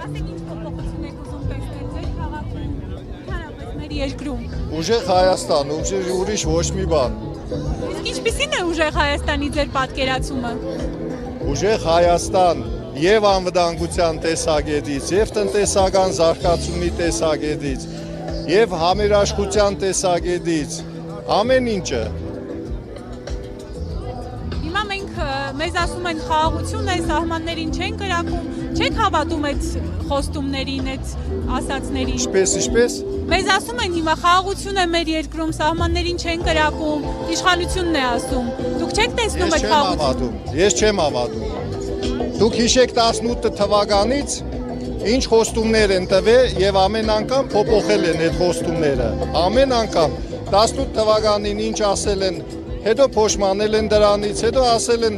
Ասեք ինչ փոփոխություն եք ուզում տեսնել ձեր քաղաքում, հանրապես մեր երկրում։ Ուժեղ Հայաստան, ուրիշ ոչ մի բան։ Իսկ ինչպիսին է ուժեղ Հայաստանի ձեր պատկերացումը։ Ուժեղ Հայաստան եւ անվտանգության տեսակետից, եւ տնտեսական զարգացումի տեսակետից, եւ համերաշխության տեսակետից, ամեն ինչը։ Հիմա մենք մեզ ասում են խաղաղություն է, սահմաններին չեն կրակում, չեք հավատում այդ խոստումներին, այդ ասածներին։ Ինչպես։ Մեզ ասում են հիմա խաղաղություն է մեր երկրում, սահմաններին չեն կրակում, իշխանությունն է ասում։ Դուք չեք տեսնում այդ խաղաղությունը։ Ես չեմ հավատում։ Դուք հիշեք 18 թվականից ինչ խոստումներ են տվել եւ ամեն անգամ փոփոխել են այդ խոստումները։ Ամեն անգամ 18 թվականին ինչ ասել են, հետո փոշմանել են դրանից, հետո ասել են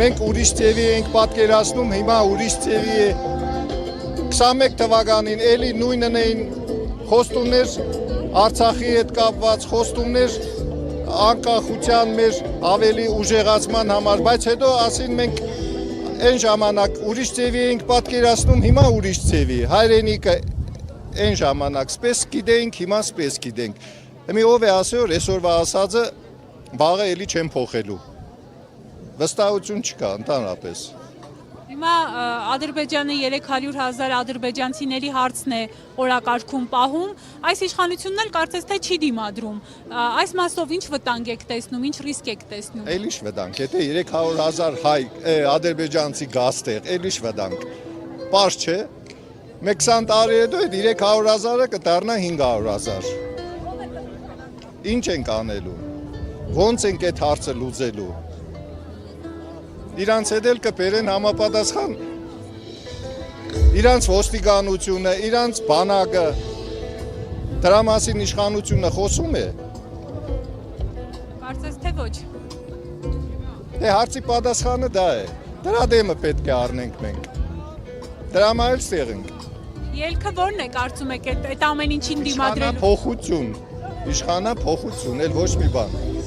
մենք ուրիշ ձևի ենք պատկերացնում, հիմա ուրիշ ձևի է։ 21 թվականին էլի նույնն էին խոստումներ Արցախի հետ կապված, խոստումներ անկախության մեր ավելի ուժեղացման համար, բայց հետո ասին մենք այն ժամանակ ուրիշ ձևի ենք պատկերացնում, հիմա ուրիշ ձևի։ Հայրենիքը այն ժամանակ սպես գիտենք, հիմա սպես գիտենք։ Մի ով է ասել, որ այսօրվա ասածը վաղը էլի չեն փոխելու։ Վստահություն չկա ընդհանրապես։ Հիմա Ադրբեջանը 300,000 ադրբեջանցիների հարցն է օրակարգում պահում, այս իշխանությունն էլ կարծես թե չի դիմադրում։ Այս մասով ինչ վտանգ եք տեսնում, ինչ ռիսկ եք տեսնում։ Էլ ինչ վտանգ, եթե 300,000 հայ ադրբեջանցի գաստեղ, էլ ինչ վտանգ։ Պարզ չէ։ Մեկ 20 տարի հետո այդ 300,000-ը կդառնա 500,000։ Ինչ ենք անելու։ Ոնց ենք այդ հարցը լուծելու։ Իրանց հետ էլ կբերեն համապատասխան իրանց ոստիկանությունը, իրանց բանակը, դրա մասին իշխանությունը խոսում է։ Կարծես թե ոչ։ Դե հարցի պատասխանը դա է։ Դրա դեմը պետք է առնենք մենք։ Դրա համար էլ ստեղ ենք։ Ելքը ո՞րն է կարծում եք այդ ամեն ինչին դիմադրելու։ Իշխանափոխություն, էլ ոչ մի բան։